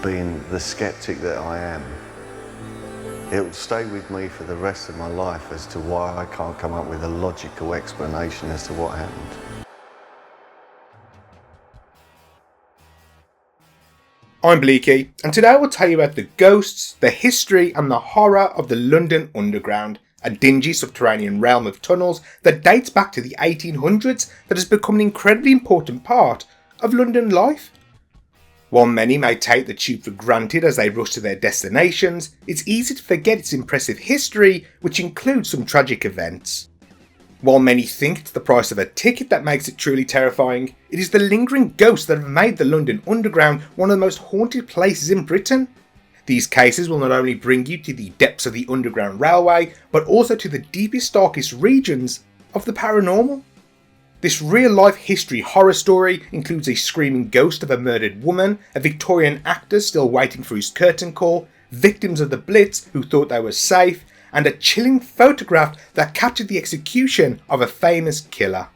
being the skeptic that I am. It will stay with me for the rest of my life as to why I can't come up with a logical explanation as to what happened. I'm Bleaki, and today I will tell you about the ghosts, the history and the horror of the London Underground, a dingy subterranean realm of tunnels that dates back to the 1800s that has become an incredibly important part of London life. While many may take the tube for granted as they rush to their destinations, it's easy to forget its impressive history, which includes some tragic events. While many think it's the price of a ticket that makes it truly terrifying, it is the lingering ghosts that have made the London Underground one of the most haunted places in Britain. These cases will not only bring you to the depths of the Underground Railway, but also to the deepest, darkest regions of the paranormal. This real-life history horror story includes a screaming ghost of a murdered woman, a Victorian actor still waiting for his curtain call, victims of the Blitz who thought they were safe, and a chilling photograph that captured the execution of a famous killer.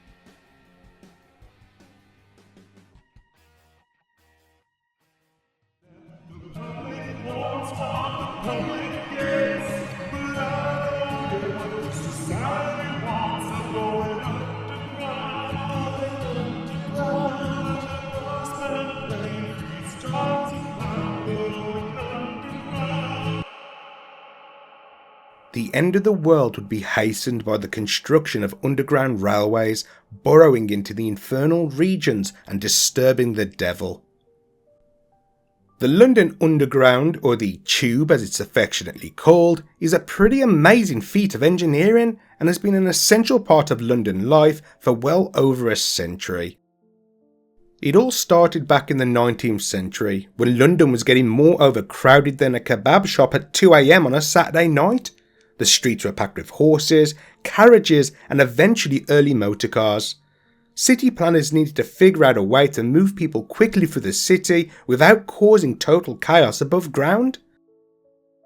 The end of the world would be hastened by the construction of underground railways, burrowing into the infernal regions and disturbing the devil. The London Underground, or the Tube as it's affectionately called, is a pretty amazing feat of engineering and has been an essential part of London life for well over a century. It all started back in the 19th century, when London was getting more overcrowded than a kebab shop at 2 AM on a Saturday night. The streets were packed with horses, carriages and eventually early motor cars. City planners needed to figure out a way to move people quickly through the city without causing total chaos above ground.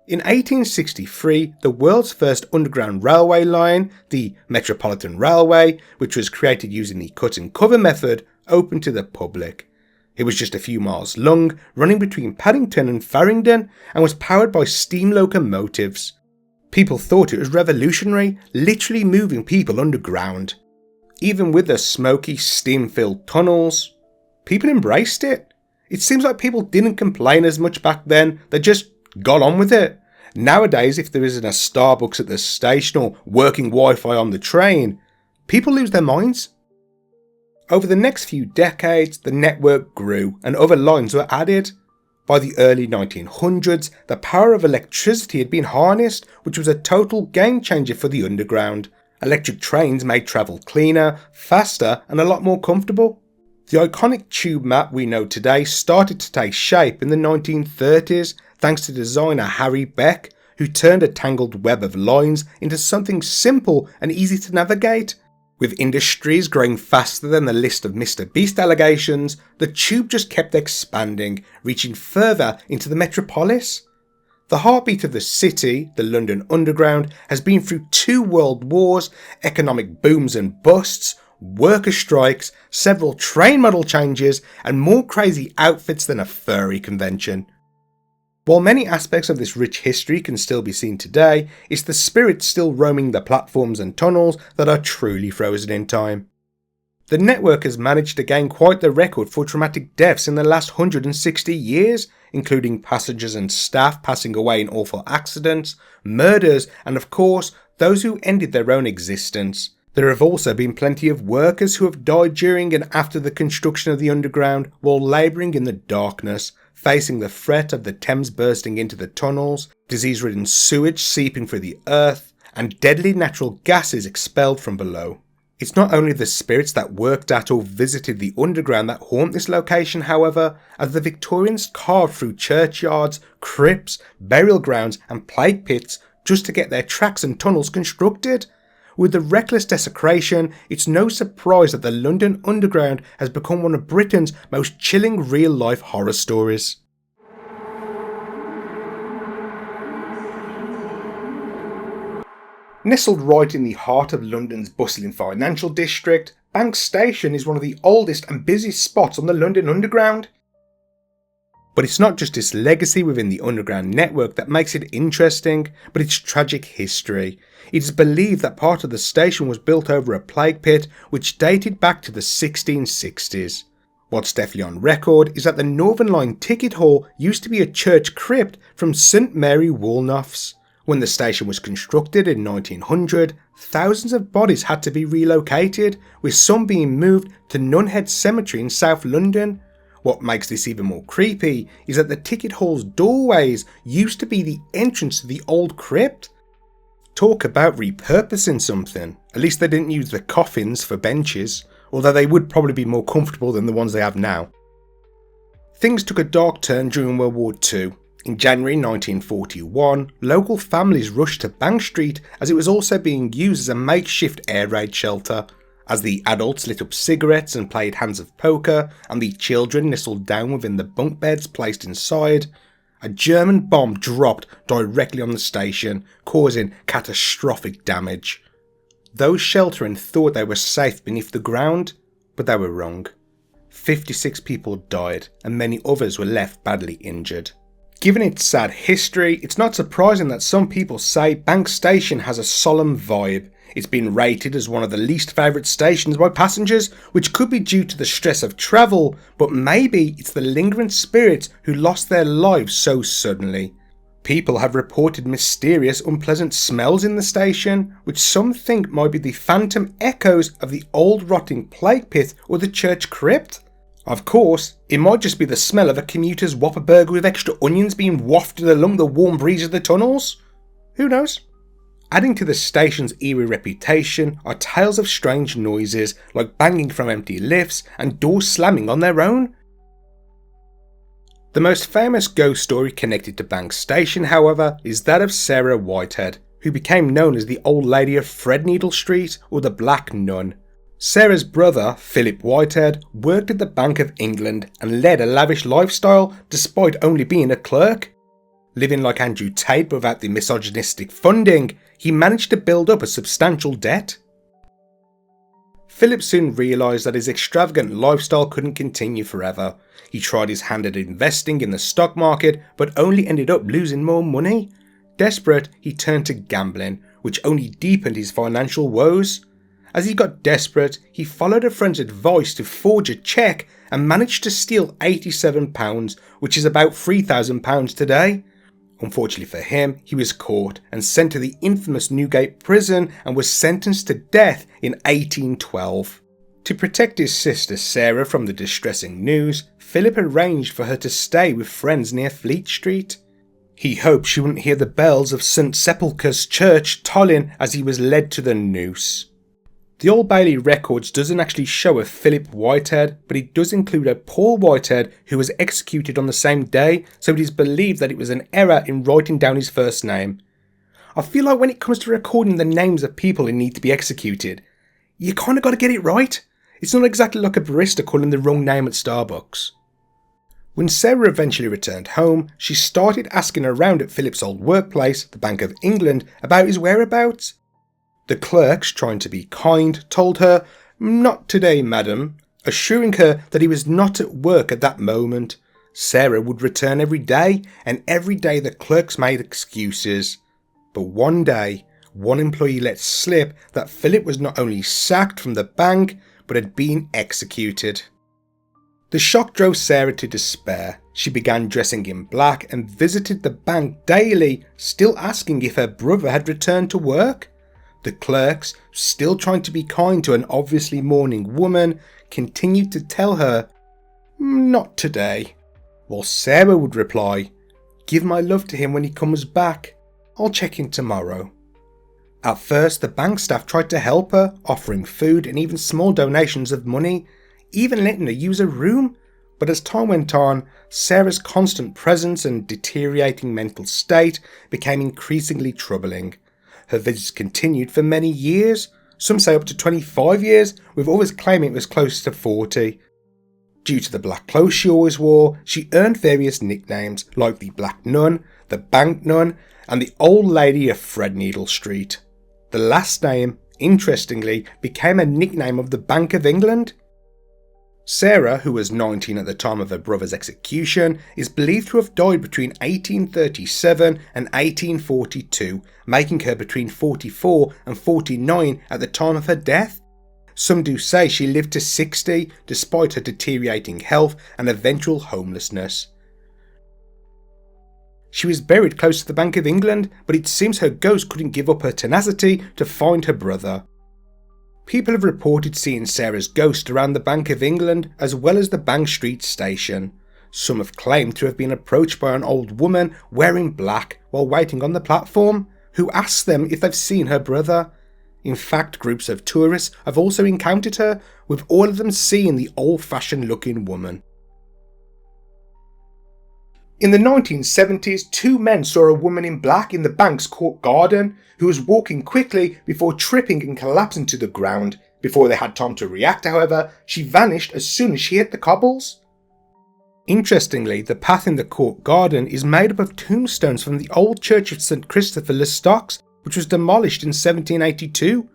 In 1863, the world's first underground railway line, the Metropolitan Railway, which was created using the cut and cover method, opened to the public. It was just a few miles long, running between Paddington and Farringdon, and was powered by steam locomotives. People thought it was revolutionary, literally moving people underground. Even with the smoky, steam-filled tunnels, people embraced it. It seems like people didn't complain as much back then, they just got on with it. Nowadays, if there isn't a Starbucks at the station or working Wi-Fi on the train, people lose their minds. Over the next few decades, the network grew and other lines were added. By the early 1900s, the power of electricity had been harnessed, which was a total game changer for the underground. Electric trains made travel cleaner, faster and a lot more comfortable. The iconic tube map we know today started to take shape in the 1930s thanks to designer Harry Beck, who turned a tangled web of lines into something simple and easy to navigate. With industries growing faster than the list of Mr. Beast allegations, the tube just kept expanding, reaching further into the metropolis. The heartbeat of the city, the London Underground, has been through 2 world wars, economic booms and busts, worker strikes, several train model changes, and more crazy outfits than a furry convention. While many aspects of this rich history can still be seen today, it's the spirits still roaming the platforms and tunnels that are truly frozen in time. The network has managed to gain quite the record for traumatic deaths in the last 160 years, including passengers and staff passing away in awful accidents, murders, and of course, those who ended their own existence. There have also been plenty of workers who have died during and after the construction of the underground while labouring in the darkness, facing the threat of the Thames bursting into the tunnels, disease-ridden sewage seeping through the earth, and deadly natural gases expelled from below. It's not only the spirits that worked at or visited the underground that haunt this location, however, as the Victorians carved through churchyards, crypts, burial grounds and plague pits just to get their tracks and tunnels constructed. With the reckless desecration, it's no surprise that the London Underground has become one of Britain's most chilling real-life horror stories. Nestled right in the heart of London's bustling financial district, Bank Station is one of the oldest and busiest spots on the London Underground. But it's not just its legacy within the underground network that makes it interesting, but its tragic history. It is believed that part of the station was built over a plague pit which dated back to the 1660s. What's definitely on record is that the Northern Line ticket hall used to be a church crypt from St Mary Woolnoths. When the station was constructed in 1900, thousands of bodies had to be relocated, with some being moved to Nunhead Cemetery in South London. What makes this even more creepy is that the ticket hall's doorways used to be the entrance to the old crypt. Talk about repurposing something. At least they didn't use the coffins for benches, although they would probably be more comfortable than the ones they have now. Things took a dark turn during World War II. In January 1941, local families rushed to Bank Street as it was also being used as a makeshift air raid shelter. As the adults lit up cigarettes and played hands of poker, and the children nestled down within the bunk beds placed inside, a German bomb dropped directly on the station, causing catastrophic damage. Those sheltering thought they were safe beneath the ground, but they were wrong. 56 people died, and many others were left badly injured. Given its sad history, it's not surprising that some people say Bank Station has a solemn vibe. It's been rated as one of the least favourite stations by passengers, which could be due to the stress of travel, but maybe it's the lingering spirits who lost their lives so suddenly. People have reported mysterious, unpleasant smells in the station, which some think might be the phantom echoes of the old rotting plague pit or the church crypt. Of course, it might just be the smell of a commuter's Whopper burger with extra onions being wafted along the warm breeze of the tunnels. Who knows? Adding to the station's eerie reputation are tales of strange noises like banging from empty lifts and doors slamming on their own. The most famous ghost story connected to Bank Station, however, is that of Sarah Whitehead, who became known as the Old Lady of Threadneedle Street or the Black Nun. Sarah's brother, Philip Whitehead, worked at the Bank of England and led a lavish lifestyle despite only being a clerk. Living like Andrew Tate without the misogynistic funding, he managed to build up a substantial debt. Philip soon realised that his extravagant lifestyle couldn't continue forever. He tried his hand at investing in the stock market, but only ended up losing more money. Desperate, he turned to gambling, which only deepened his financial woes. As he got desperate, he followed a friend's advice to forge a cheque and managed to steal £87, which is about £3,000 today. Unfortunately for him, he was caught and sent to the infamous Newgate prison and was sentenced to death in 1812. To protect his sister Sarah from the distressing news, Philip arranged for her to stay with friends near Fleet Street. He hoped she wouldn't hear the bells of St Sepulchre's Church tolling as he was led to the noose. The Old Bailey records doesn't actually show a Philip Whitehead, but it does include a Paul Whitehead who was executed on the same day, so it is believed that it was an error in writing down his first name. I feel like when it comes to recording the names of people who need to be executed, you kinda gotta get it right. It's not exactly like a barista calling the wrong name at Starbucks. When Sarah eventually returned home, she started asking around at Philip's old workplace, the Bank of England, about his whereabouts. The clerks, trying to be kind, told her, "Not today, madam," assuring her that he was not at work at that moment. Sarah would return every day, and every day the clerks made excuses. But one day, one employee let slip that Philip was not only sacked from the bank, but had been executed. The shock drove Sarah to despair. She began dressing in black and visited the bank daily, still asking if her brother had returned to work. The clerks, still trying to be kind to an obviously mourning woman, continued to tell her, "Not today," while Sarah would reply, "Give my love to him when he comes back. I'll check in tomorrow." At first, the bank staff tried to help her, offering food and even small donations of money, even letting her use a room. But as time went on, Sarah's constant presence and deteriorating mental state became increasingly troubling. Her visits continued for many years, some say up to 25 years, with others claiming it was close to 40. Due to the black clothes she always wore, she earned various nicknames like the Black Nun, the Bank Nun, and the Old Lady of Threadneedle Street. The last name, interestingly, became a nickname of the Bank of England. Sarah, who was 19 at the time of her brother's execution, is believed to have died between 1837 and 1842, making her between 44 and 49 at the time of her death. Some do say she lived to 60 despite her deteriorating health and eventual homelessness. She was buried close to the Bank of England, but it seems her ghost couldn't give up her tenacity to find her brother. People have reported seeing Sarah's ghost around the Bank of England as well as the Bank Street station. Some have claimed to have been approached by an old woman wearing black while waiting on the platform, who asked them if they've seen her brother. In fact, groups of tourists have also encountered her, with all of them seeing the old-fashioned looking woman. In the 1970s, two men saw a woman in black in the bank's court garden who was walking quickly before tripping and collapsing to the ground. Before they had time to react, however, she vanished as soon as she hit the cobbles. Interestingly, the path in the court garden is made up of tombstones from the old church of St Christopher le Stocks, which was demolished in 1782.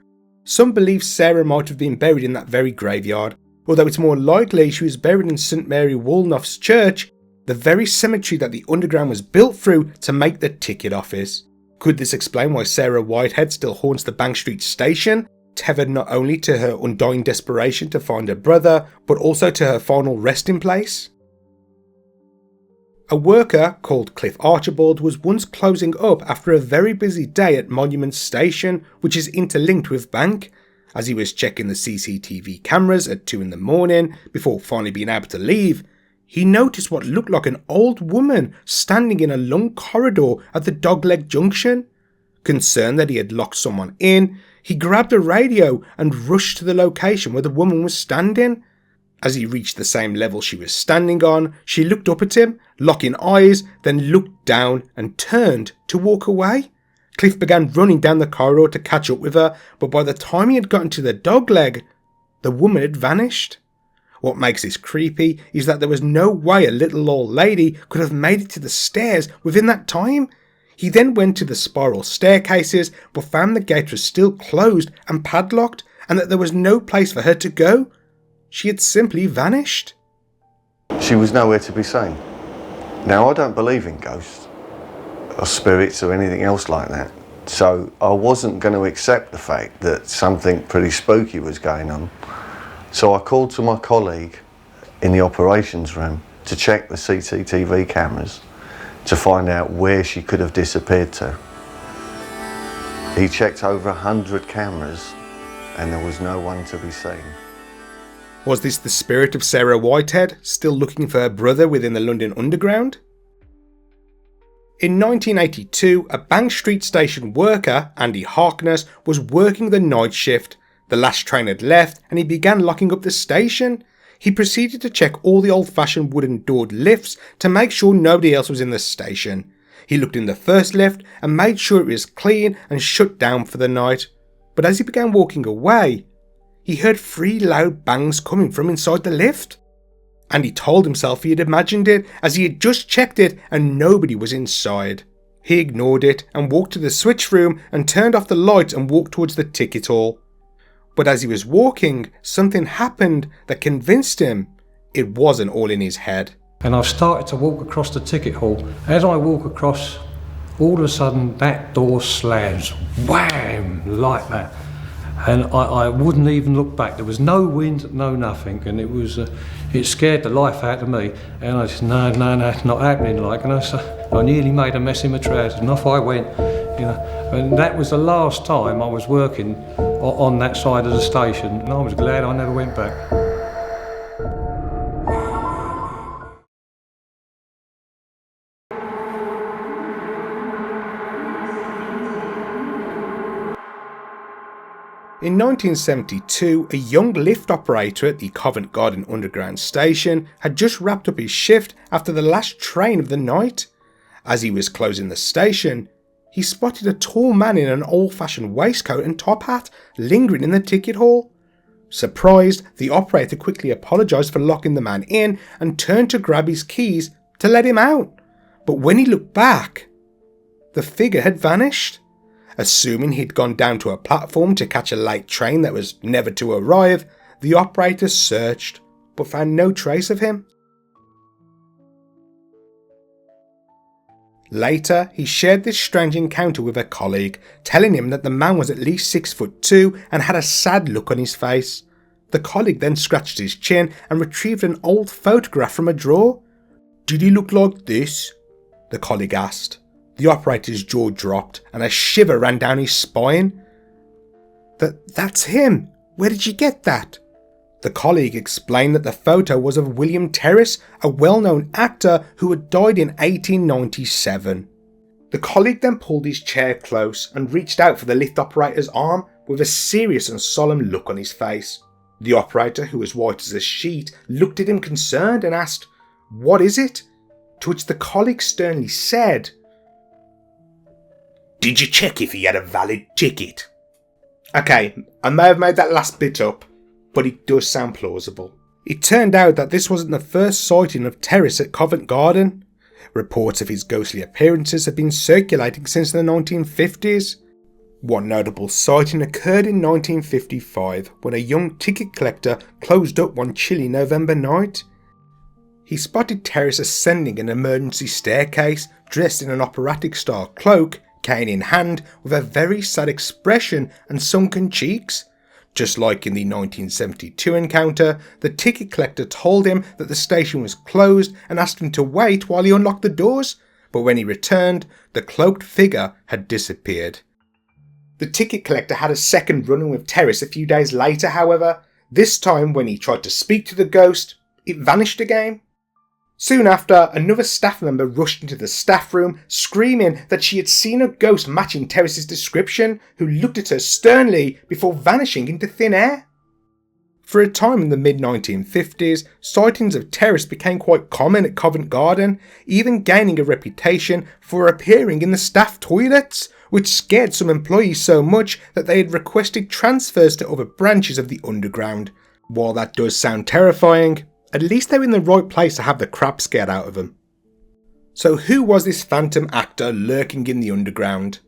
Some believe Sarah might have been buried in that very graveyard, although it's more likely she was buried in St Mary Woolnoth's church, the very cemetery that the underground was built through to make the ticket office. Could this explain why Sarah Whitehead still haunts the Bank Street station, tethered not only to her undying desperation to find her brother, but also to her final resting place? A worker called Cliff Archibald was once closing up after a very busy day at Monument Station, which is interlinked with Bank. As he was checking the CCTV cameras at 2 in the morning, before finally being able to leave, he noticed what looked like an old woman standing in a long corridor at the Dogleg Junction. Concerned that he had locked someone in, he grabbed a radio and rushed to the location where the woman was standing. As he reached the same level she was standing on, she looked up at him, locking eyes, then looked down and turned to walk away. Cliff began running down the corridor to catch up with her, but by the time he had gotten to the Dogleg, the woman had vanished. What makes this creepy is that there was no way a little old lady could have made it to the stairs within that time. He then went to the spiral staircases, but found the gate was still closed and padlocked, and that there was no place for her to go. She had simply vanished. She was nowhere to be seen. Now, I don't believe in ghosts or spirits or anything else like that, so I wasn't going to accept the fact that something pretty spooky was going on. So I called to my colleague in the operations room to check the CCTV cameras to find out where she could have disappeared to. He checked over 100 cameras and there was no one to be seen. Was this the spirit of Sarah Whitehead, still looking for her brother within the London Underground? In 1982, a Bank Street station worker, Andy Harkness, was working the night shift. The last train had left and he began locking up the station. He proceeded to check all the old-fashioned wooden doored lifts to make sure nobody else was in the station. He looked in the first lift and made sure it was clean and shut down for the night. But as he began walking away, he heard 3 loud bangs coming from inside the lift. And he told himself he had imagined it, as he had just checked it and nobody was inside. He ignored it and walked to the switch room and turned off the lights and walked towards the ticket hall. But as he was walking, something happened that convinced him it wasn't all in his head. And I started to walk across the ticket hall. As I walk across, all of a sudden that door slams, wham, like that. And I wouldn't even look back. There was no wind, no nothing, and it scared the life out of me. And I said, no, it's not happening. And I nearly made a mess in my trousers, and off I went. And that was the last time I was working on that side of the station, and I was glad I never went back. In 1972, a young lift operator at the Covent Garden Underground station had just wrapped up his shift after the last train of the night. As he was closing the station, he spotted a tall man in an old-fashioned waistcoat and top hat lingering in the ticket hall. Surprised, the operator quickly apologised for locking the man in and turned to grab his keys to let him out. But when he looked back, the figure had vanished. Assuming he'd gone down to a platform to catch a late train that was never to arrive, the operator searched but found no trace of him. Later, he shared this strange encounter with a colleague, telling him that the man was at least 6'2" and had a sad look on his face. The colleague then scratched his chin and retrieved an old photograph from a drawer. "Did he look like this?" the colleague asked. The operator's jaw dropped and a shiver ran down his spine. That's him. Where did you get that?" The colleague explained that the photo was of William Terris, a well-known actor who had died in 1897. The colleague then pulled his chair close and reached out for the lift operator's arm with a serious and solemn look on his face. The operator, who was white as a sheet, looked at him concerned and asked, "What is it?" To which the colleague sternly said, "Did you check if he had a valid ticket?" Okay, I may have made that last bit up, but it does sound plausible. It turned out that this wasn't the first sighting of Terris at Covent Garden. Reports of his ghostly appearances have been circulating since the 1950s. One notable sighting occurred in 1955 when a young ticket collector closed up one chilly November night. He spotted Terris ascending an emergency staircase, dressed in an operatic-style cloak, cane in hand, with a very sad expression and sunken cheeks. Just like in the 1972 encounter, the ticket collector told him that the station was closed and asked him to wait while he unlocked the doors, but when he returned, the cloaked figure had disappeared. The ticket collector had a second run-in with Terris a few days later, however. This time, when he tried to speak to the ghost, it vanished again. Soon after, another staff member rushed into the staff room, screaming that she had seen a ghost matching Terris's description, who looked at her sternly before vanishing into thin air. For a time in the mid-1950s, sightings of Terris became quite common at Covent Garden, even gaining a reputation for appearing in the staff toilets, which scared some employees so much that they had requested transfers to other branches of the underground. While that does sound terrifying, at least they're in the right place to have the crap scared out of them. So who was this phantom actor lurking in the underground?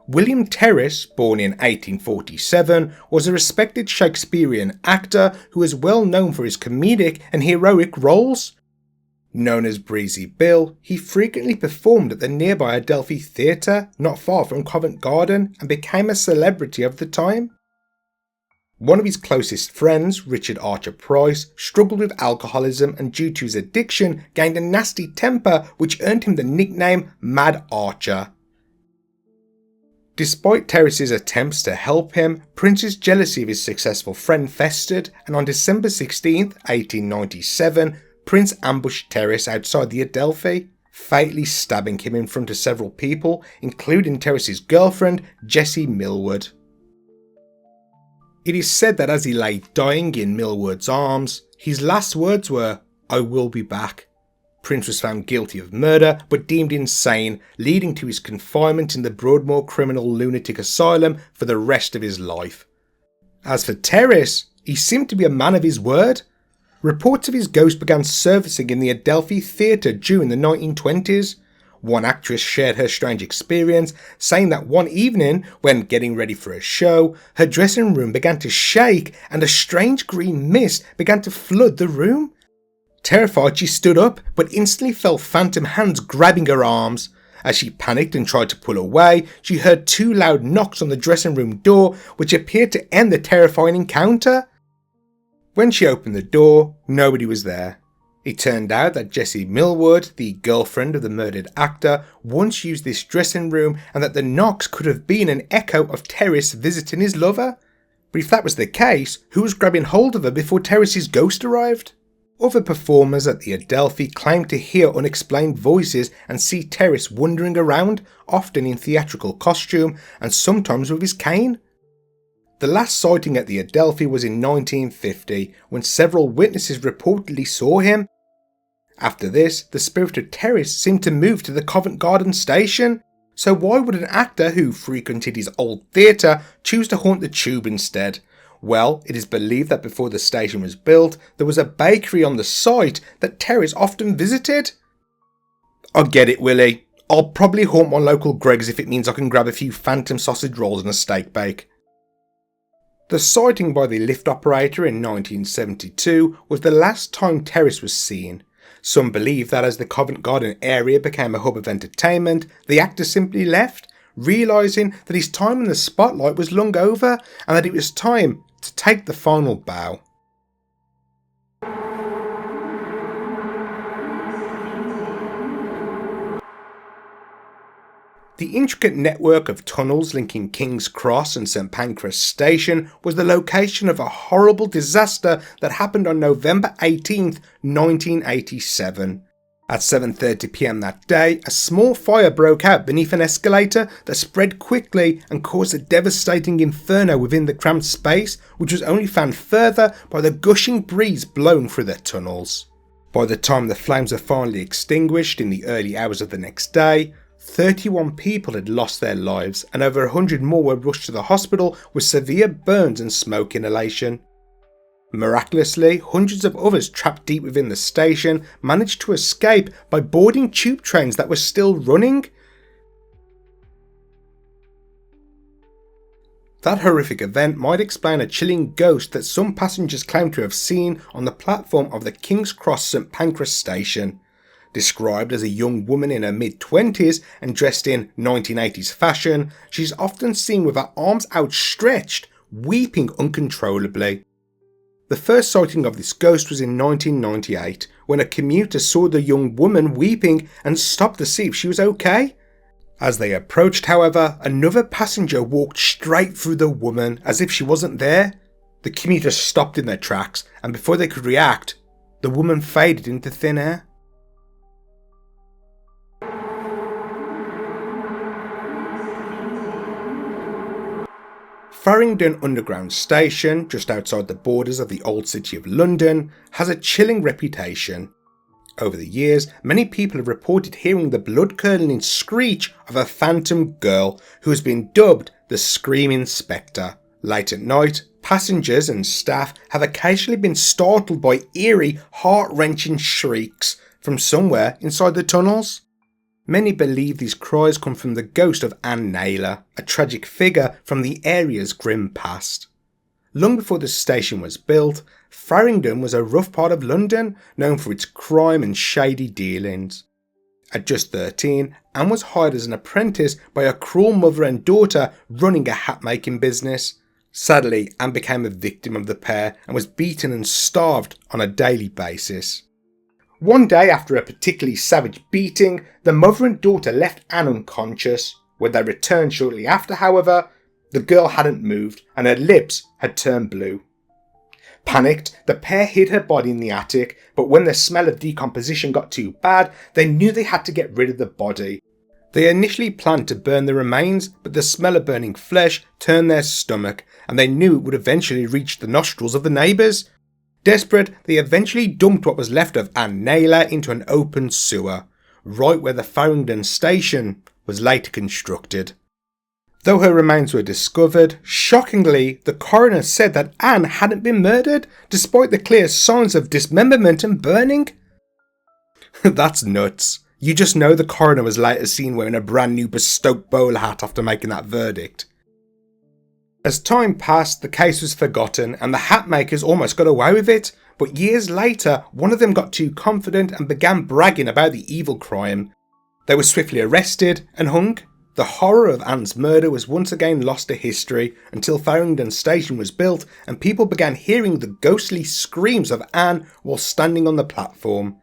William Terris, born in 1847, was a respected Shakespearean actor who was well known for his comedic and heroic roles. Known as Breezy Bill, he frequently performed at the nearby Adelphi Theatre, not far from Covent Garden, and became a celebrity of the time. One of his closest friends, Richard Archer Price, struggled with alcoholism and due to his addiction gained a nasty temper which earned him the nickname Mad Archer. Despite Terris's attempts to help him, Prince's jealousy of his successful friend festered, and on December 16, 1897, Prince ambushed Terris outside the Adelphi, fatally stabbing him in front of several people, including Terris's girlfriend, Jessie Millward. It is said that as he lay dying in Millward's arms, his last words were, "I will be back." Prince was found guilty of murder, but deemed insane, leading to his confinement in the Broadmoor Criminal Lunatic Asylum for the rest of his life. As for Terris, he seemed to be a man of his word. Reports of his ghost began surfacing in the Adelphi Theatre during the 1920s. One actress shared her strange experience, saying that one evening, when getting ready for a show, her dressing room began to shake and a strange green mist began to flood the room. Terrified, she stood up, but instantly felt phantom hands grabbing her arms. As she panicked and tried to pull away, she heard two loud knocks on the dressing room door, which appeared to end the terrifying encounter. When she opened the door, nobody was there. It turned out that Jessie Millward, the girlfriend of the murdered actor, once used this dressing room, and that the knocks could have been an echo of Terris visiting his lover. But if that was the case, who was grabbing hold of her before Terris's ghost arrived? Other performers at the Adelphi claimed to hear unexplained voices and see Terris wandering around, often in theatrical costume and sometimes with his cane. The last sighting at the Adelphi was in 1950, when several witnesses reportedly saw him. After this, the spirit of Terris seemed to move to the Covent Garden station, so why would an actor who frequented his old theatre choose to haunt the tube instead? Well, it is believed that before the station was built, there was a bakery on the site that Terris often visited. I get it, Willie. I'll probably haunt my local Greggs if it means I can grab a few phantom sausage rolls and a steak bake. The sighting by the lift operator in 1972 was the last time Terris was seen. Some believe that as the Covent Garden area became a hub of entertainment, the actor simply left, realising that his time in the spotlight was long over and that it was time to take the final bow. The intricate network of tunnels linking King's Cross and St Pancras Station was the location of a horrible disaster that happened on November 18th, 1987. At 7:30 p.m. that day, a small fire broke out beneath an escalator that spread quickly and caused a devastating inferno within the cramped space, which was only fanned further by the gushing breeze blowing through the tunnels. By the time the flames were finally extinguished in the early hours of the next day, 31 people had lost their lives and over 100 more were rushed to the hospital with severe burns and smoke inhalation. Miraculously, hundreds of others trapped deep within the station managed to escape by boarding tube trains that were still running. That horrific event might explain a chilling ghost that some passengers claim to have seen on the platform of the King's Cross St Pancras station. Described as a young woman in her mid-20s and dressed in 1980s fashion, she's often seen with her arms outstretched, weeping uncontrollably. The first sighting of this ghost was in 1998, when a commuter saw the young woman weeping and stopped to see if she was okay. As they approached, however, another passenger walked straight through the woman as if she wasn't there. The commuter stopped in their tracks, and before they could react, the woman faded into thin air. Farringdon Underground Station, just outside the borders of the old city of London, has a chilling reputation. Over the years, many people have reported hearing the blood-curdling screech of a phantom girl who has been dubbed the Screaming Spectre. Late at night, passengers and staff have occasionally been startled by eerie, heart-wrenching shrieks from somewhere inside the tunnels. Many believe these cries come from the ghost of Anne Naylor, a tragic figure from the area's grim past. Long before the station was built, Farringdon was a rough part of London, known for its crime and shady dealings. At just 13, Anne was hired as an apprentice by a cruel mother and daughter running a hat-making business. Sadly, Anne became a victim of the pair and was beaten and starved on a daily basis. One day, after a particularly savage beating, the mother and daughter left Anne unconscious. When they returned shortly after, however, the girl hadn't moved and her lips had turned blue. Panicked, the pair hid her body in the attic, but when the smell of decomposition got too bad, they knew they had to get rid of the body. They initially planned to burn the remains, but the smell of burning flesh turned their stomach, and they knew it would eventually reach the nostrils of the neighbours. Desperate, they eventually dumped what was left of Anne Naylor into an open sewer, right where the Farringdon station was later constructed. Though her remains were discovered, shockingly, the coroner said that Anne hadn't been murdered, despite the clear signs of dismemberment and burning. That's nuts. You just know the coroner was later seen wearing a brand new bespoke bowler hat after making that verdict. As time passed, the case was forgotten and the hat makers almost got away with it, but years later, one of them got too confident and began bragging about the evil crime. They were swiftly arrested and hung. The horror of Anne's murder was once again lost to history until Farringdon Station was built and people began hearing the ghostly screams of Anne while standing on the platform.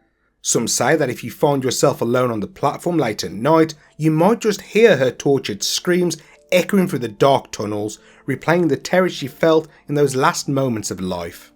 Some say that if you find yourself alone on the platform late at night, you might just hear her tortured screams echoing through the dark tunnels, replaying the terror she felt in those last moments of life.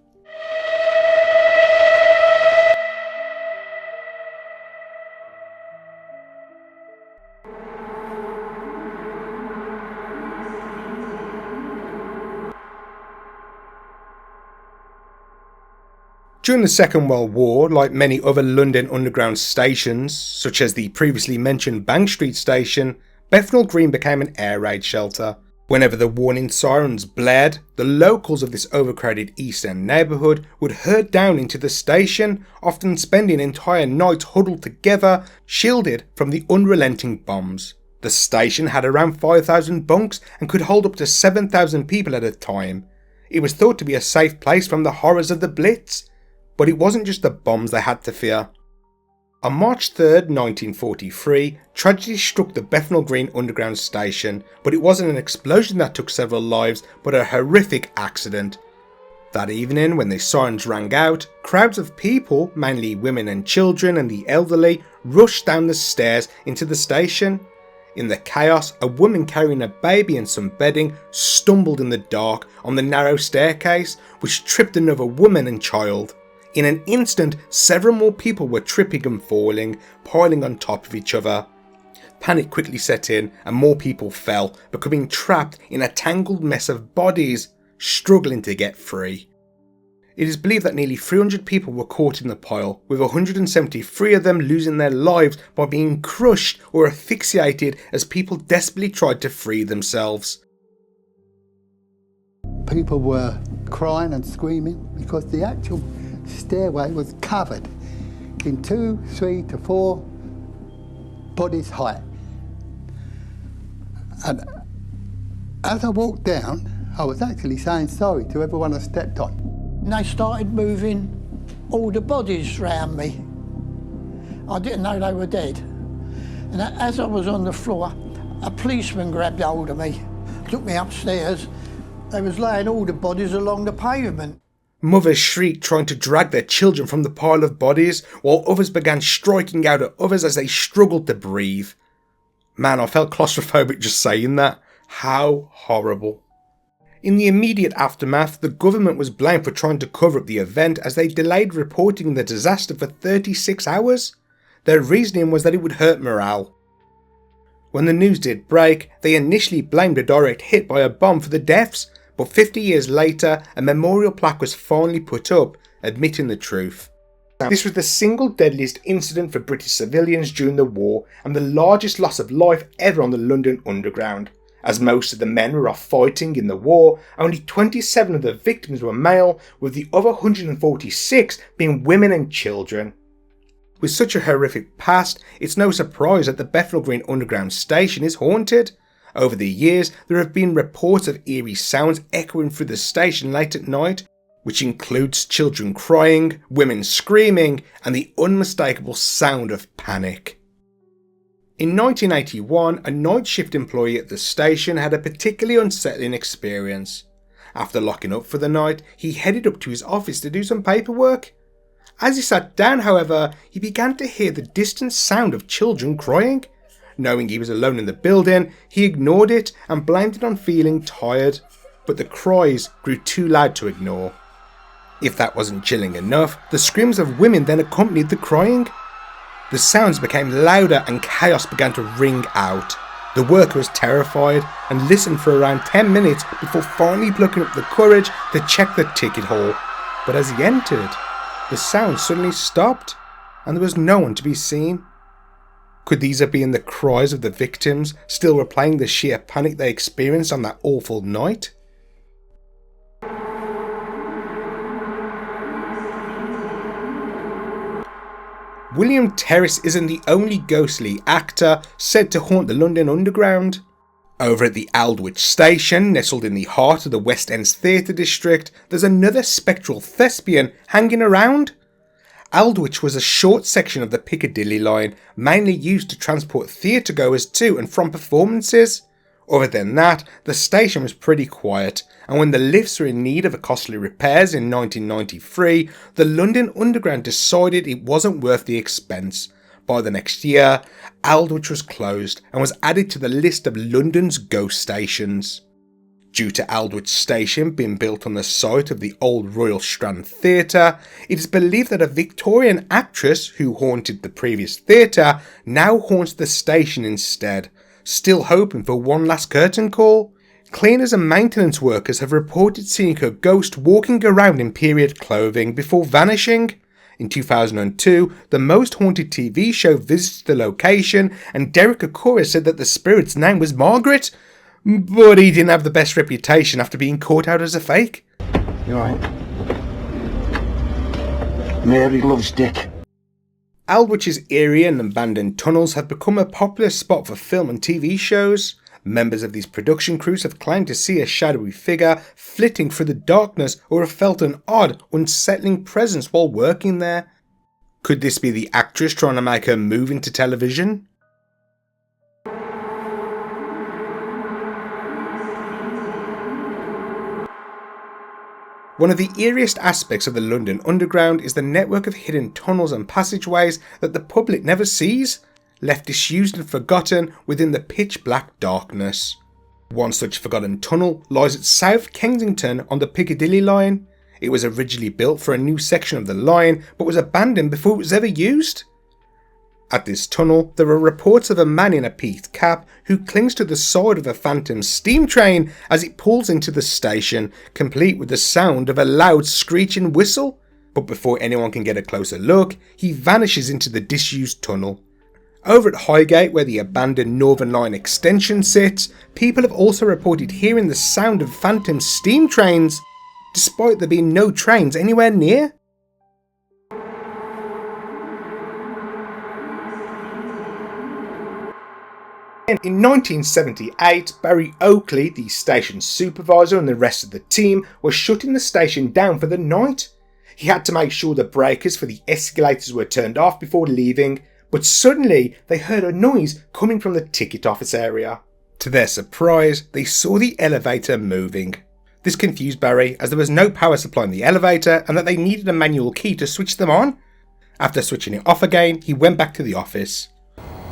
During the Second World War, like many other London Underground stations, such as the previously mentioned Bank Street station, Bethnal Green became an air raid shelter. Whenever the warning sirens blared, the locals of this overcrowded East End neighbourhood would herd down into the station, often spending entire nights huddled together, shielded from the unrelenting bombs. The station had around 5,000 bunks and could hold up to 7,000 people at a time. It was thought to be a safe place from the horrors of the Blitz, but it wasn't just the bombs they had to fear. On March 3rd, 1943, tragedy struck the Bethnal Green Underground station, but it wasn't an explosion that took several lives, but a horrific accident. That evening, when the sirens rang out, crowds of people, mainly women and children and the elderly, rushed down the stairs into the station. In the chaos, a woman carrying a baby and some bedding stumbled in the dark on the narrow staircase, which tripped another woman and child. In an instant, several more people were tripping and falling, piling on top of each other. Panic quickly set in and more people fell, becoming trapped in a tangled mess of bodies, struggling to get free. It is believed that nearly 300 people were caught in the pile, with 173 of them losing their lives by being crushed or asphyxiated as people desperately tried to free themselves. People were crying and screaming because the actual stairway was covered in 2, 3 to 4 bodies height. And as I walked down, I was actually saying sorry to everyone I stepped on. And they started moving all the bodies round me. I didn't know they were dead. And as I was on the floor, a policeman grabbed hold of me, took me upstairs. They was laying all the bodies along the pavement. Mothers shrieked trying to drag their children from the pile of bodies, while others began striking out at others as they struggled to breathe. Man, I felt claustrophobic just saying that. How horrible. In the immediate aftermath, the government was blamed for trying to cover up the event as they delayed reporting the disaster for 36 hours. Their reasoning was that it would hurt morale. When the news did break, they initially blamed a direct hit by a bomb for the deaths, but 50 years later, a memorial plaque was finally put up, admitting the truth. This was the single deadliest incident for British civilians during the war and the largest loss of life ever on the London Underground. As most of the men were off fighting in the war, only 27 of the victims were male, with the other 146 being women and children. With such a horrific past, it's no surprise that the Bethnal Green Underground station is haunted. Over the years, there have been reports of eerie sounds echoing through the station late at night, which includes children crying, women screaming, and the unmistakable sound of panic. In 1981, a night shift employee at the station had a particularly unsettling experience. After locking up for the night, he headed up to his office to do some paperwork. As he sat down, however, he began to hear the distant sound of children crying. Knowing he was alone in the building, he ignored it and blamed it on feeling tired, but the cries grew too loud to ignore. If that wasn't chilling enough, the screams of women then accompanied the crying. The sounds became louder and chaos began to ring out. The worker was terrified and listened for around 10 minutes before finally plucking up the courage to check the ticket hall. But as he entered, the sound suddenly stopped and there was no one to be seen. Could these have been the cries of the victims, still replaying the sheer panic they experienced on that awful night? William Terris isn't the only ghostly actor said to haunt the London Underground. Over at the Aldwych station, nestled in the heart of the West End's theatre district, there's another spectral thespian hanging around. Aldwych was a short section of the Piccadilly line, mainly used to transport theatre-goers to and from performances. Other than that, the station was pretty quiet, and when the lifts were in need of costly repairs in 1993, the London Underground decided it wasn't worth the expense. By the next year, Aldwych was closed and was added to the list of London's ghost stations. Due to Aldwych Station being built on the site of the old Royal Strand Theatre, it is believed that a Victorian actress who haunted the previous theatre now haunts the station instead, still hoping for one last curtain call. Cleaners and maintenance workers have reported seeing her ghost walking around in period clothing before vanishing. In 2002, the Most Haunted TV show visited the location and Derek Okura said that the spirit's name was Margaret, but he didn't have the best reputation after being caught out as a fake. You alright? Mary loves Dick. Aldwich's eerie and abandoned tunnels have become a popular spot for film and TV shows. members of these production crews have claimed to see a shadowy figure flitting through the darkness or have felt an odd, unsettling presence while working there. Could this be the actress trying to make her move into television? One of the eeriest aspects of the London Underground is the network of hidden tunnels and passageways that the public never sees, left disused and forgotten within the pitch black darkness. One such forgotten tunnel lies at South Kensington on the Piccadilly line. It was originally built for a new section of the line but was abandoned before it was ever used. At this tunnel, there are reports of a man in a peaked cap who clings to the side of a phantom steam train as it pulls into the station, complete with the sound of a loud screeching whistle. But before anyone can get a closer look, he vanishes into the disused tunnel. Over at Highgate, where the abandoned Northern Line extension sits, people have also reported hearing the sound of phantom steam trains, despite there being no trains anywhere near. In 1978, Barry Oakley, the station supervisor, and the rest of the team were shutting the station down for the night. He had to make sure the breakers for the escalators were turned off before leaving, but suddenly they heard a noise coming from the ticket office area. To their surprise, they saw the elevator moving. This confused Barry as there was no power supply in the elevator and that they needed a manual key to switch them on. After switching it off again, he went back to the office.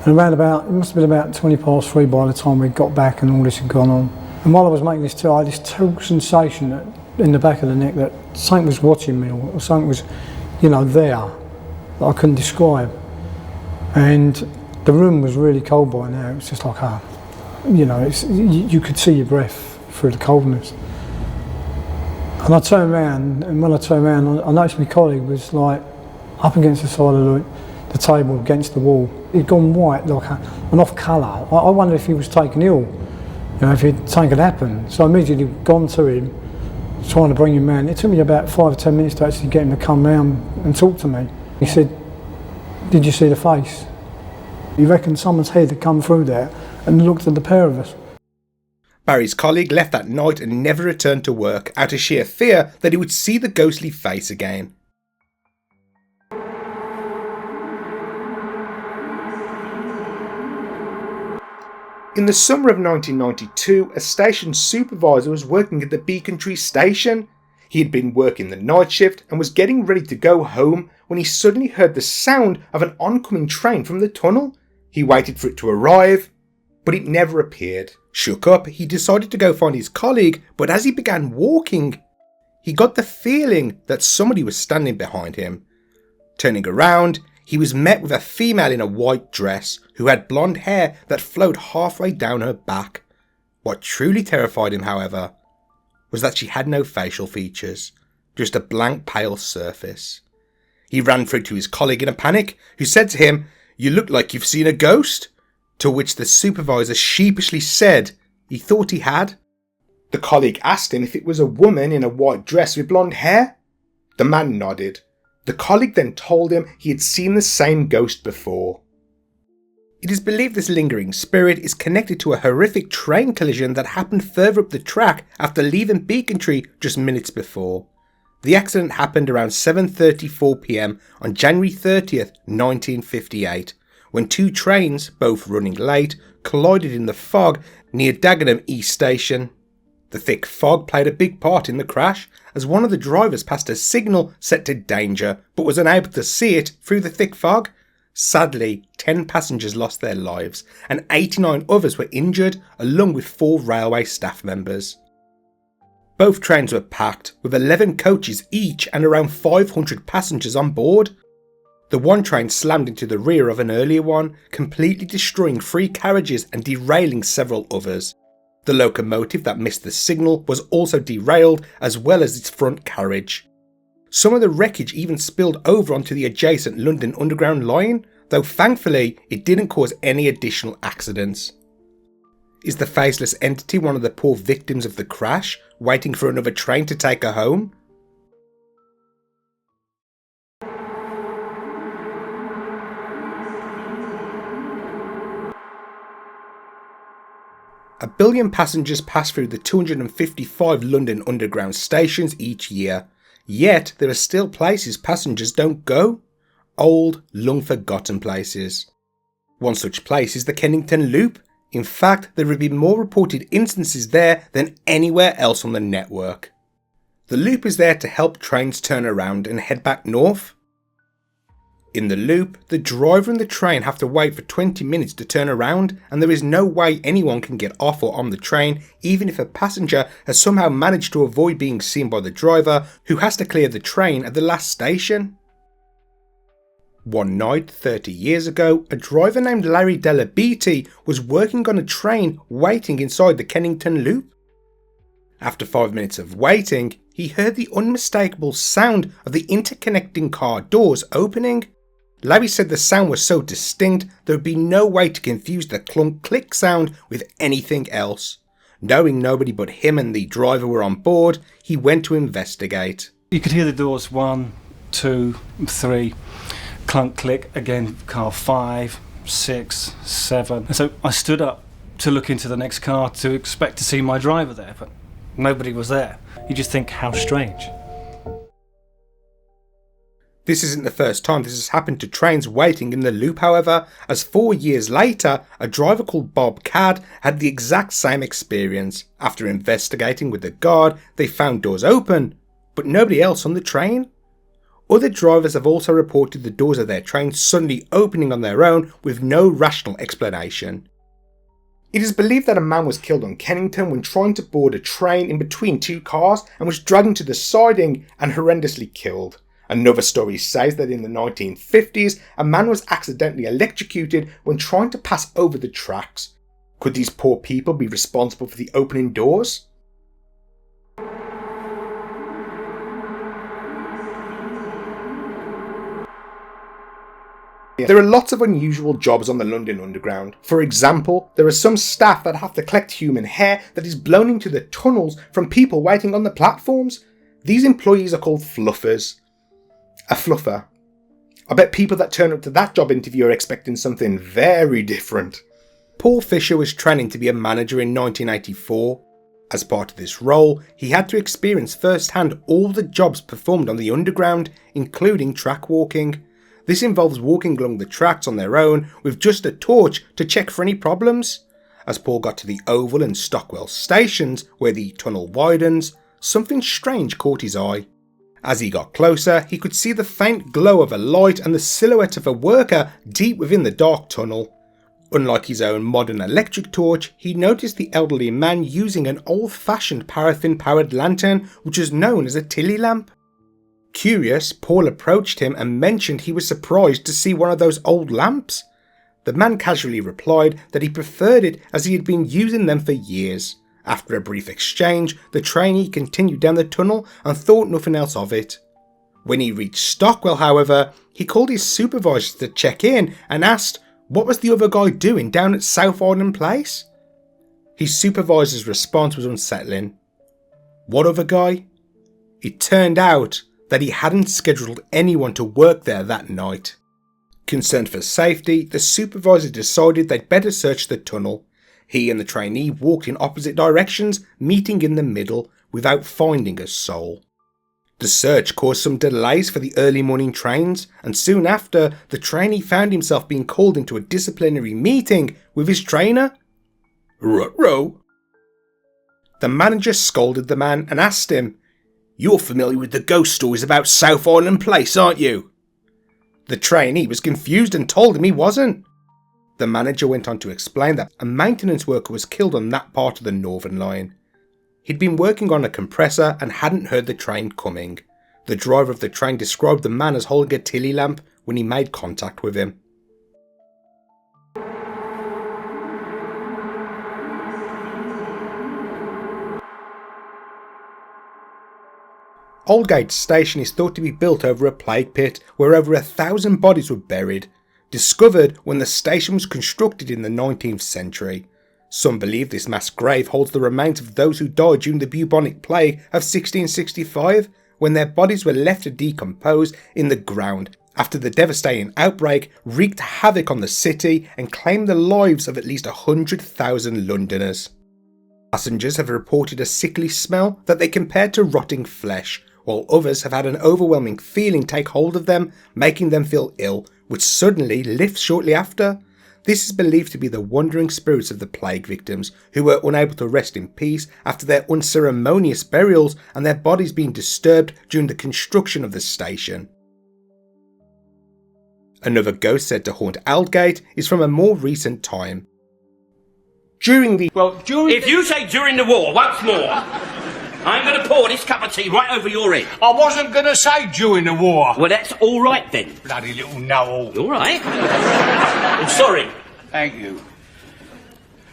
And it must have been about 3:20 by the time we got back and all this had gone on. And while I was making this tea, I had this terrible sensation in the back of the neck that something was watching me or something was, there that I couldn't describe. And the room was really cold by now. It was just like, you could see your breath through the coldness. And I turned around, and when I turned around, I noticed my colleague was like up against the side of the table, against the wall. He'd gone white, like an off colour. I wondered if he was taken ill, if something had happened. So I immediately gone to him, trying to bring him round. It took me about 5 or 10 minutes to actually get him to come round and talk to me. He said, "Did you see the face?" He reckoned someone's head had come through there and looked at the pair of us. Barry's colleague left that night and never returned to work out of sheer fear that he would see the ghostly face again. In the summer of 1992, a station supervisor was working at the Becontree station. He had been working the night shift and was getting ready to go home when he suddenly heard the sound of an oncoming train from the tunnel. He waited for it to arrive, but it never appeared. Shook up, he decided to go find his colleague, but as he began walking, he got the feeling that somebody was standing behind him. Turning around, he was met with a female in a white dress who had blonde hair that flowed halfway down her back. What truly terrified him, however, was that she had no facial features, just a blank pale surface. He ran through to his colleague in a panic, who said to him, "You look like you've seen a ghost," to which the supervisor sheepishly said he thought he had. The colleague asked him if it was a woman in a white dress with blonde hair. The man nodded. The colleague then told him he had seen the same ghost before. It is believed this lingering spirit is connected to a horrific train collision that happened further up the track after leaving Becontree just minutes before. The accident happened around 7:34 p.m. on January 30th, 1958, when two trains, both running late, collided in the fog near Dagenham East Station. The thick fog played a big part in the crash, as one of the drivers passed a signal set to danger but was unable to see it through the thick fog. Sadly, 10 passengers lost their lives and 89 others were injured, along with 4 railway staff members. Both trains were packed, with 11 coaches each and around 500 passengers on board. The one train slammed into the rear of an earlier one, completely destroying 3 carriages and derailing several others. The locomotive that missed the signal was also derailed, as well as its front carriage. Some of the wreckage even spilled over onto the adjacent London Underground line, though thankfully it didn't cause any additional accidents. Is the faceless entity one of the poor victims of the crash, waiting for another train to take her home? 1 billion passengers pass through the 255 London Underground stations each year, yet there are still places passengers don't go. Old, long-forgotten places. One such place is the Kennington Loop. In fact, there have been more reported instances there than anywhere else on the network. The loop is there to help trains turn around and head back north. In the loop, the driver and the train have to wait for 20 minutes to turn around, and there is no way anyone can get off or on the train, even if a passenger has somehow managed to avoid being seen by the driver, who has to clear the train at the last station. One night, 30 years ago, a driver named Larry Beatty was working on a train waiting inside the Kennington Loop. After 5 minutes of waiting, he heard the unmistakable sound of the interconnecting car doors opening. Larry said the sound was so distinct there would be no way to confuse the clunk-click sound with anything else. Knowing nobody but him and the driver were on board, he went to investigate. You could hear the doors 1, 2, 3, clunk click, again car 5, 6, 7. And so I stood up to look into the next car to expect to see my driver there, but nobody was there. You just think, how strange. This isn't the first time this has happened to trains waiting in the loop, however, as 4 years later, a driver called Bob Cadd had the exact same experience. After investigating with the guard, they found doors open, but nobody else on the train. Other drivers have also reported the doors of their trains suddenly opening on their own with no rational explanation. It is believed that a man was killed on Kennington when trying to board a train in between two cars and was dragged into the siding and horrendously killed. Another story says that in the 1950s, a man was accidentally electrocuted when trying to pass over the tracks. Could these poor people be responsible for the opening doors? There are lots of unusual jobs on the London Underground. For example, there are some staff that have to collect human hair that is blown into the tunnels from people waiting on the platforms. These employees are called fluffers. A fluffer. I bet people that turn up to that job interview are expecting something very different. Paul Fisher was training to be a manager in 1984. As part of this role, he had to experience firsthand all the jobs performed on the Underground, including track walking. This involves walking along the tracks on their own with just a torch to check for any problems. As Paul got to the Oval and Stockwell stations, where the tunnel widens, something strange caught his eye. As he got closer, he could see the faint glow of a light and the silhouette of a worker deep within the dark tunnel. Unlike his own modern electric torch, he noticed the elderly man using an old-fashioned paraffin-powered lantern which was known as a Tilley lamp. Curious, Paul approached him and mentioned he was surprised to see one of those old lamps. The man casually replied that he preferred it as he had been using them for years. After a brief exchange, the trainee continued down the tunnel and thought nothing else of it. When he reached Stockwell, however, he called his supervisor to check in and asked what was the other guy doing down at South Island Place. His supervisor's response was unsettling. What other guy? It turned out that he hadn't scheduled anyone to work there that night. Concerned for safety, the supervisor decided they'd better search the tunnel. He and the trainee walked in opposite directions, meeting in the middle, without finding a soul. The search caused some delays for the early morning trains, and soon after, the trainee found himself being called into a disciplinary meeting with his trainer. Ruh-roh. The manager scolded the man and asked him, "You're familiar with the ghost stories about South Island Place, aren't you?" The trainee was confused and told him he wasn't. The manager went on to explain that a maintenance worker was killed on that part of the Northern Line. He'd been working on a compressor and hadn't heard the train coming. The driver of the train described the man as holding a Tilley lamp when he made contact with him. Aldgate station is thought to be built over a plague pit where over 1,000 bodies were buried, discovered when the station was constructed in the 19th century. Some believe this mass grave holds the remains of those who died during the bubonic plague of 1665, when their bodies were left to decompose in the ground after the devastating outbreak wreaked havoc on the city and claimed the lives of at least 100,000 Londoners. Passengers have reported a sickly smell that they compared to rotting flesh, while others have had an overwhelming feeling take hold of them, making them feel ill, which suddenly lifts shortly after. This is believed to be the wandering spirits of the plague victims, who were unable to rest in peace after their unceremonious burials and their bodies being disturbed during the construction of the station. Another ghost said to haunt Aldgate is from a more recent time. If you say during the war once more, I'm going to pour this cup of tea right over your head. I wasn't going to say during the war. Well, that's all right then. Bloody little know-all. All right. I'm sorry. Thank you.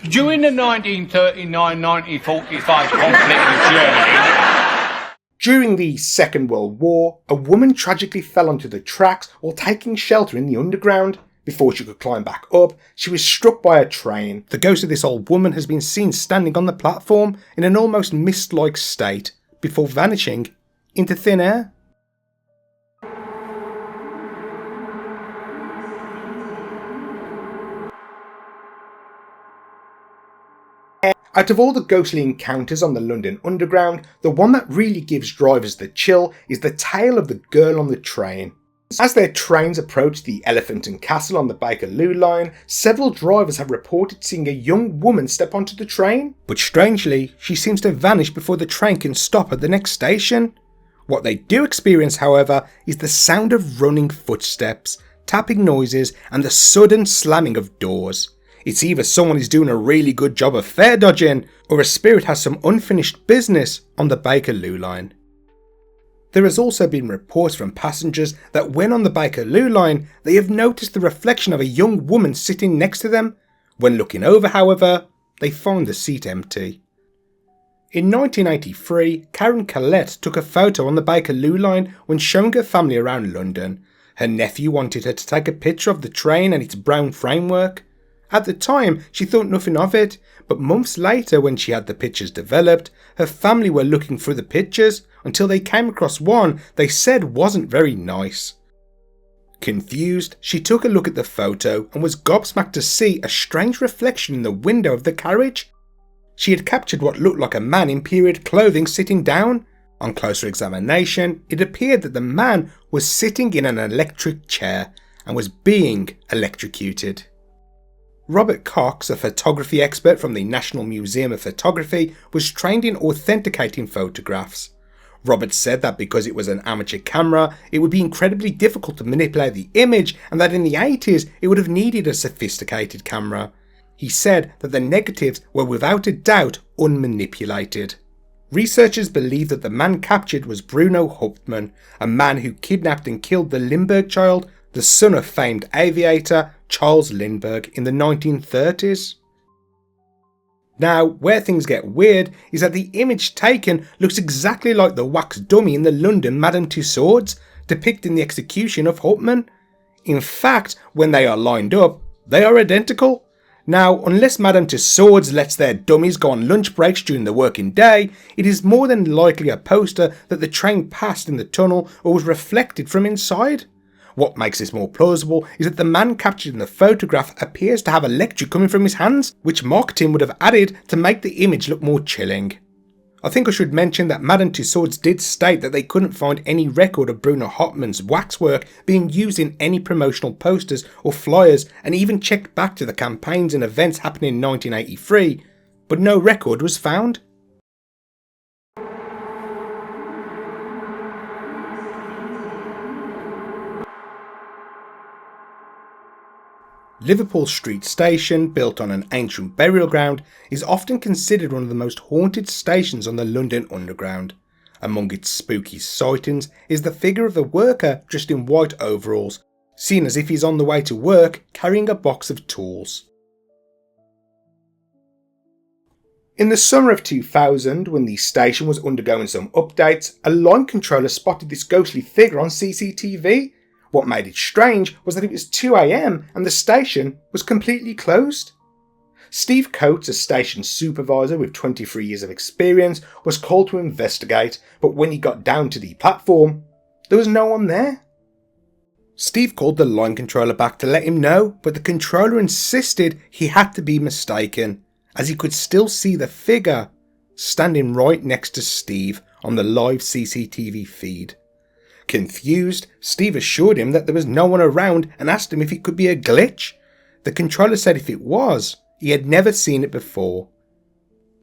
During the 1939-1945 conflict with Germany... During the Second World War, a woman tragically fell onto the tracks while taking shelter in the underground. Before she could climb back up, she was struck by a train. The ghost of this old woman has been seen standing on the platform in an almost mist-like state, before vanishing into thin air. Out of all the ghostly encounters on the London Underground, the one that really gives drivers the chill is the tale of the girl on the train. As their trains approach the Elephant and Castle on the Bakerloo line, several drivers have reported seeing a young woman step onto the train, but strangely, she seems to vanish before the train can stop at the next station. What they do experience, however, is the sound of running footsteps, tapping noises, and the sudden slamming of doors. It's either someone is doing a really good job of fare dodging, or a spirit has some unfinished business on the Bakerloo line. There has also been reports from passengers that when on the Bakerloo line, they have noticed the reflection of a young woman sitting next to them. When looking over, however, they find the seat empty. In 1983, Karen Collette took a photo on the Bakerloo line when showing her family around London. Her nephew wanted her to take a picture of the train and its brown framework. At the time, she thought nothing of it, but months later when she had the pictures developed, her family were looking through the pictures until they came across one they said wasn't very nice. Confused, she took a look at the photo and was gobsmacked to see a strange reflection in the window of the carriage. She had captured what looked like a man in period clothing sitting down. On closer examination, it appeared that the man was sitting in an electric chair and was being electrocuted. Robert Cox, a photography expert from the National Museum of Photography, was trained in authenticating photographs. Robert said that because it was an amateur camera, it would be incredibly difficult to manipulate the image, and that in the 80s it would have needed a sophisticated camera. He said that the negatives were without a doubt unmanipulated. Researchers believe that the man captured was Bruno Hauptmann, a man who kidnapped and killed the Lindbergh child, the son of famed aviator Charles Lindbergh, in the 1930s. Now, where things get weird is that the image taken looks exactly like the wax dummy in the London Madame Tussauds, depicting the execution of Hauptmann. In fact, when they are lined up, they are identical. Now, unless Madame Tussauds lets their dummies go on lunch breaks during the working day, it is more than likely a poster that the train passed in the tunnel or was reflected from inside. What makes this more plausible is that the man captured in the photograph appears to have electric coming from his hands, which marketing would have added to make the image look more chilling. I think I should mention that Madame Tussauds did state that they couldn't find any record of Bruno Hauptmann's waxwork being used in any promotional posters or flyers, and even checked back to the campaigns and events happening in 1983, but no record was found. Liverpool Street Station, built on an ancient burial ground, is often considered one of the most haunted stations on the London Underground. Among its spooky sightings is the figure of a worker dressed in white overalls, seen as if he's on the way to work carrying a box of tools. In the summer of 2000, when the station was undergoing some updates, a line controller spotted this ghostly figure on CCTV. What made it strange was that it was 2 AM and the station was completely closed. Steve Coates, a station supervisor with 23 years of experience, was called to investigate, but when he got down to the platform, there was no one there. Steve called the line controller back to let him know, but the controller insisted he had to be mistaken, as he could still see the figure standing right next to Steve on the live CCTV feed. Confused, Steve assured him that there was no one around and asked him if it could be a glitch. The controller said if it was, he had never seen it before.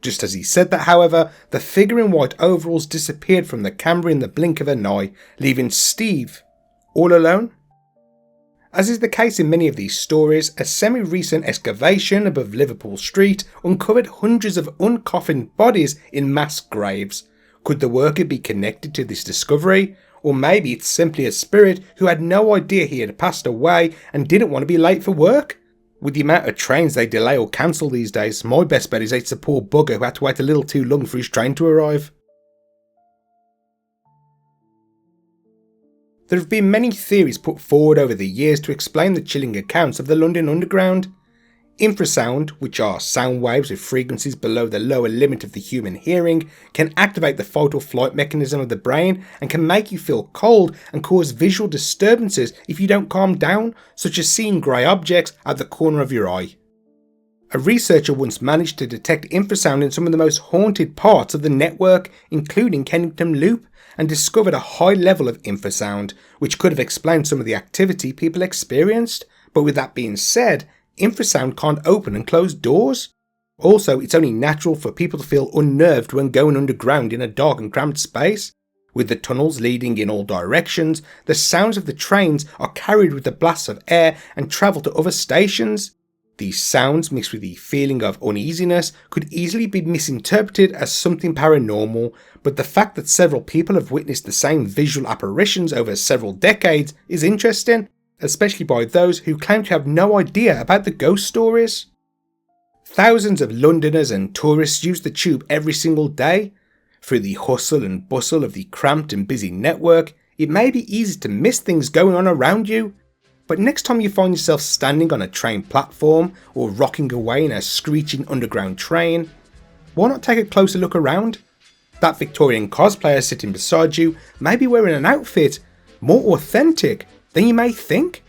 Just as he said that, however, the figure in white overalls disappeared from the camera in the blink of an eye, leaving Steve all alone. As is the case in many of these stories, a semi-recent excavation above Liverpool Street uncovered hundreds of uncoffined bodies in mass graves. Could the worker be connected to this discovery? Or maybe it's simply a spirit who had no idea he had passed away and didn't want to be late for work? With the amount of trains they delay or cancel these days, my best bet is it's a poor bugger who had to wait a little too long for his train to arrive. There have been many theories put forward over the years to explain the chilling accounts of the London Underground. Infrasound, which are sound waves with frequencies below the lower limit of the human hearing, can activate the fight or flight mechanism of the brain and can make you feel cold and cause visual disturbances if you don't calm down, such as seeing grey objects at the corner of your eye. A researcher once managed to detect infrasound in some of the most haunted parts of the network, including Kennington Loop, and discovered a high level of infrasound, which could have explained some of the activity people experienced. But with that being said, infrasound can't open and close doors. Also, it's only natural for people to feel unnerved when going underground in a dark and cramped space. With the tunnels leading in all directions, the sounds of the trains are carried with the blasts of air and travel to other stations. These sounds, mixed with the feeling of uneasiness, could easily be misinterpreted as something paranormal, but the fact that several people have witnessed the same visual apparitions over several decades is interesting, especially by those who claim to have no idea about the ghost stories. Thousands of Londoners and tourists use the tube every single day. Through the hustle and bustle of the cramped and busy network, it may be easy to miss things going on around you. But next time you find yourself standing on a train platform or rocking away in a screeching underground train, why not take a closer look around? That Victorian cosplayer sitting beside you may be wearing an outfit more authentic than you may think.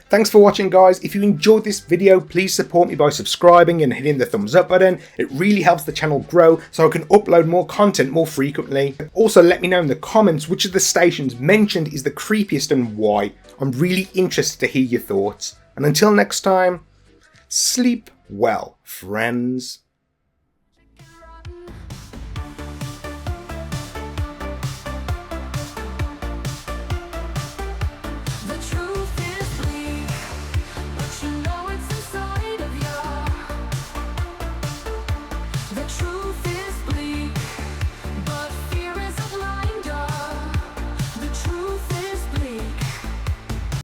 Thanks for watching, guys. If you enjoyed this video, please support me by subscribing and hitting the thumbs up button. It really helps the channel grow so I can upload more content more frequently. Also, let me know in the comments which of the stations mentioned is the creepiest and why. I'm really interested to hear your thoughts. And until next time, sleep well, friends.